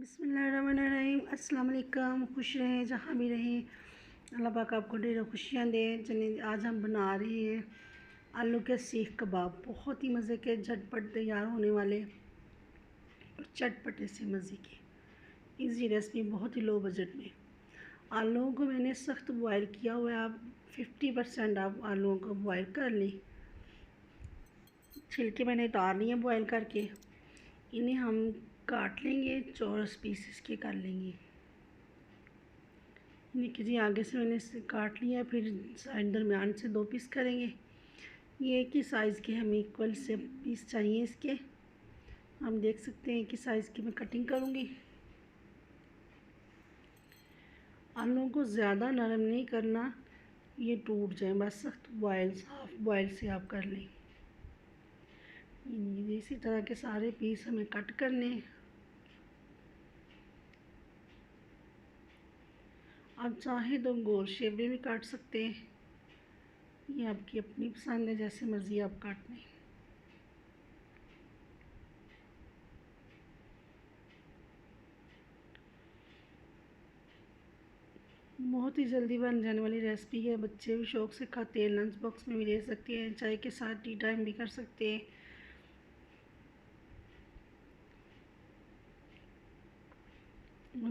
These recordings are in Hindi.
बिस्मिल्लाहिर्रहमानिर्रहीम। अस्सलाम वालेकुम। खुश रहें जहाँ भी रहें, अल्लाह पाक आपको ढेरों खुशियाँ दे। चलिए आज हम बना रहे हैं आलू के सीख कबाब। बहुत ही मज़े के झटपट तैयार होने वाले और चटपटे से मज़े के इजी रेसिपी, बहुत ही लो बजट में। आलूओं को मैंने सख्त बॉयल किया हुआ है। आप 50% आप आलूओं को बॉयल कर लें। छिलके मैंने उतार लिए बॉयल करके। इन्हें हम काट लेंगे, चौरस पीसेस के कर लेंगे। देखिए जी, आगे से मैंने इसे काट लिया, फिर साइड दरमियान से 2 पीस करेंगे। ये एक ही साइज़ के हमें इक्वल से पीस चाहिए इसके। हम देख सकते हैं कि साइज़ की मैं कटिंग करूँगी। आलूओं को ज़्यादा नरम नहीं करना, ये टूट जाए, बस सख्त बॉयल, हाफ बॉयल से आप कर लें। इसी तरह के सारे पीस हमें कट करने हैं। आप चाहें तो गोल शेप में भी काट सकते हैं, ये आपकी अपनी पसंद है, जैसे मर्ज़ी आप काट लें। बहुत ही जल्दी बन जाने वाली रेसिपी है। बच्चे भी शौक़ से खाते हैं, लंच बॉक्स में भी ले सकते हैं, चाय के साथ टी टाइम भी कर सकते हैं।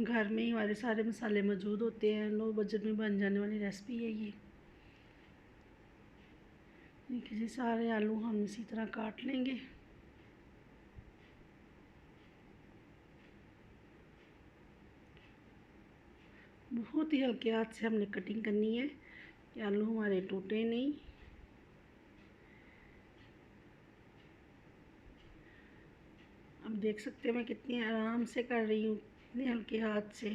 घर में ही हमारे सारे मसाले मौजूद होते हैं। लो बजट में बन जाने वाली रेसिपी है ये। देखिए जी, सारे आलू हम इसी तरह काट लेंगे। बहुत ही हल्के हाथ से हमने कटिंग करनी है कि आलू हमारे टूटे नहीं। अब देख सकते हैं मैं कितनी आराम से कर रही हूँ, इतने हल्के हाथ से।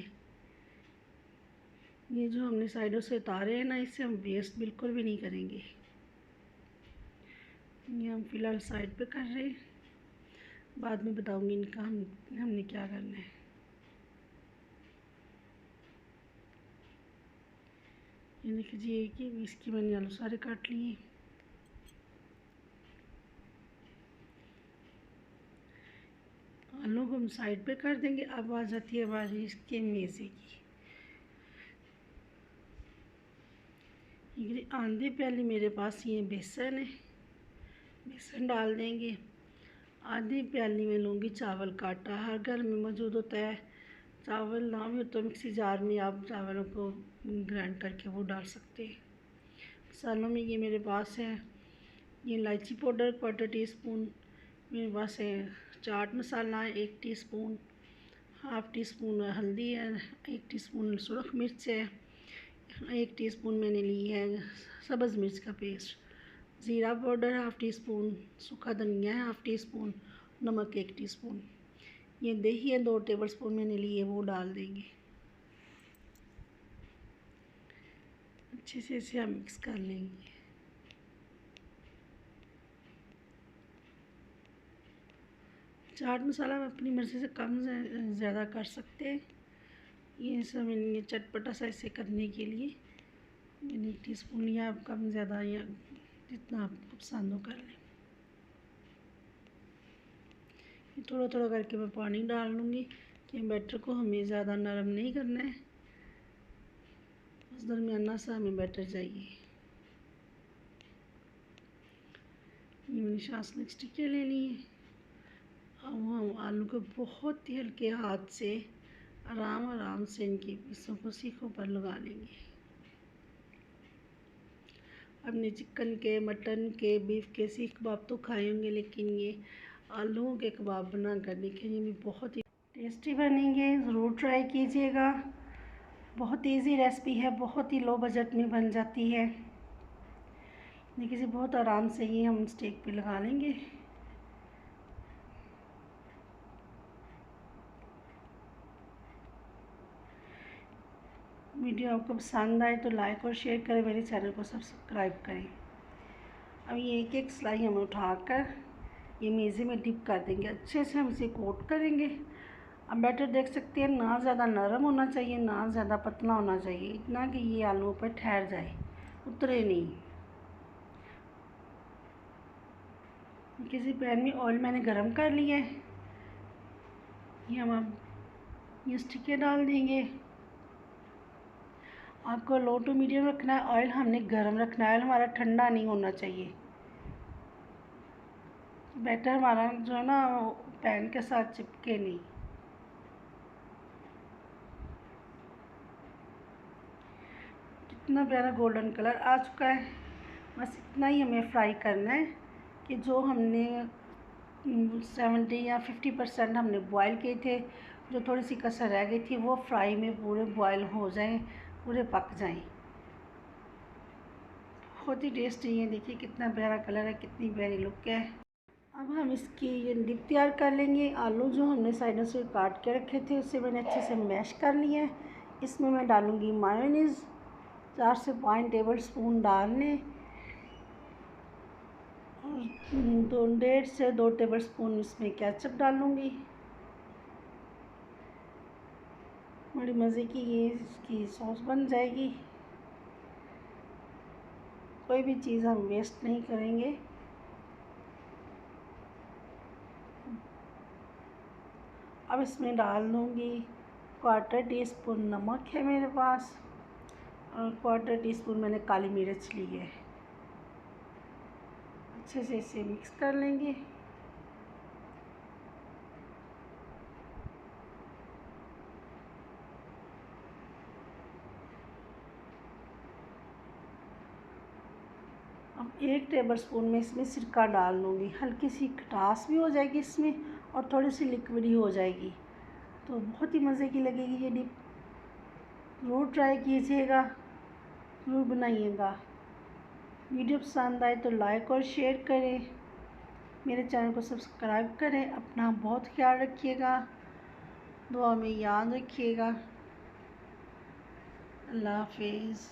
ये जो हमने साइडों से उतारे हैं ना, इससे हम वेस्ट बिल्कुल भी नहीं करेंगे। ये हम फ़िलहाल साइड पे कर रहे हैं, बाद में बताऊंगी इनका हमने क्या करना है। ये देखिए जी, एक ही इसकी मैंने आलू सारे काट लिए। आलू को हम साइड पे कर देंगे। अब आ जाती है बारी इसके मेज़े की। ये आधी प्याली मेरे पास ये बेसन है, बेसन डाल देंगे। आधी प्याली में लूँगी चावल का आटा, हर घर में मौजूद होता है। चावल ना भी हो तो मिक्सी जार में आप चावलों को ग्राइंड करके वो डाल सकते हैं। मसालों में ये मेरे पास है, ये इलायची पाउडर 1/4 टीस्पून, मेरे पास है chaat masala 1 teaspoon, half tea spoon हल्दी है, 1 टीस्पून सुरख मिर्च है, 1 टीस्पून मैंने ली है सब्ज़ मिर्च का पेस्ट, ज़ीरा पाउडर 1/2 टीस्पून, सूखा धनिया है 1/2 टीस्पून, नमक 1 टीस्पून। ये दही है 2 टेबलस्पून मैंने लिए, वो डाल देंगे। अच्छे से इसे हम मिक्स कर लेंगे। चाट मसाला आप अपनी मर्ज़ी से कम ज़्यादा कर सकते हैं। ये सब ये चटपटा सा इसे करने के लिए मैंने 1 टीस्पून लिया। आप कम ज़्यादा या जितना आपको पसंद हो कर लें। ये थोड़ा थोड़ा करके मैं पानी डाल लूँगी कि बैटर को हमें ज़्यादा नरम नहीं करना है, बस दरमियाना सा हमें बैटर चाहिए। ये मैंने शासलिक स्टिकें ले ली हैं। अब हम आलू को बहुत ही हल्के हाथ से आराम आराम से इनके पीसों को सीखों पर लगा लेंगे। हमने चिकन के, मटन के, बीफ के सीख कबाब तो खाए होंगे, लेकिन ये आलूओं के कबाब बना कर देखें, ये भी बहुत ही टेस्टी बनेंगे। ज़रूर ट्राई कीजिएगा। बहुत इजी रेसिपी है, बहुत ही लो बजट में बन जाती है। देखिए जी, बहुत आराम से ये हम स्टेक पे लगा लेंगे। वीडियो आपको पसंद आए तो लाइक और शेयर करें, मेरे चैनल को सब्सक्राइब करें। अब ये एक एक सिलाई हम उठाकर ये मेज़े में डिप कर देंगे। अच्छे से हम इसे कोट करेंगे। अब बैटर देख सकते हैं, ना ज़्यादा नरम होना चाहिए, ना ज़्यादा पतला होना चाहिए, इतना कि ये आलू पर ठहर जाए, उतरे नहीं। किसी पैन में ऑयल मैंने गरम कर लिया है। ये हम अब ये स्टिकें डाल देंगे। आपको लो टू मीडियम रखना है। ऑयल हमने गर्म रखना है, ऑयल हमारा ठंडा नहीं होना चाहिए। बैटर हमारा जो है ना पैन के साथ चिपके नहीं। कितना प्यारा गोल्डन कलर आ चुका है। बस इतना ही हमें फ्राई करना है कि जो हमने 70 या 50% हमने बॉयल किए थे, जो थोड़ी सी कसर रह गई थी वो फ्राई में पूरे बॉयल हो जाएं, पूरे पक जाएं। बहुत ही टेस्टी है। देखिए कितना प्यारा कलर है, कितनी प्यारी लुक है। अब हम इसकी ये डिप तैयार कर लेंगे। आलू जो हमने साइडों से काट के रखे थे उसे मैंने अच्छे से मैश कर लिया है। इसमें मैं डालूँगी मायोनीज़ 4 से 5 टेबल स्पून डालने, और 1.5 से 2 टेबल स्पून इसमें केचप डालूँगी। बड़ी मज़े की ये इसकी सॉस बन जाएगी। कोई भी चीज़ हम वेस्ट नहीं करेंगे। अब इसमें डाल दूँगी 1/4 टीस्पून नमक है मेरे पास, और 1/4 टीस्पून मैंने काली मिर्च ली है। अच्छे से इसे मिक्स कर लेंगे। अब 1 टेबल स्पून में इसमें सिरका डाल लूँगी। हल्की सी खटास भी हो जाएगी इसमें और थोड़ी सी लिक्विड ही हो जाएगी, तो बहुत ही मज़े की लगेगी ये डिप। ज़रूर ट्राई कीजिएगा, ज़रूर बनाइएगा। वीडियो पसंद आए तो लाइक और शेयर करें, मेरे चैनल को सब्सक्राइब करें। अपना बहुत ख्याल रखिएगा, दुआ में याद रखिएगा। अल्लाह हाफिज़।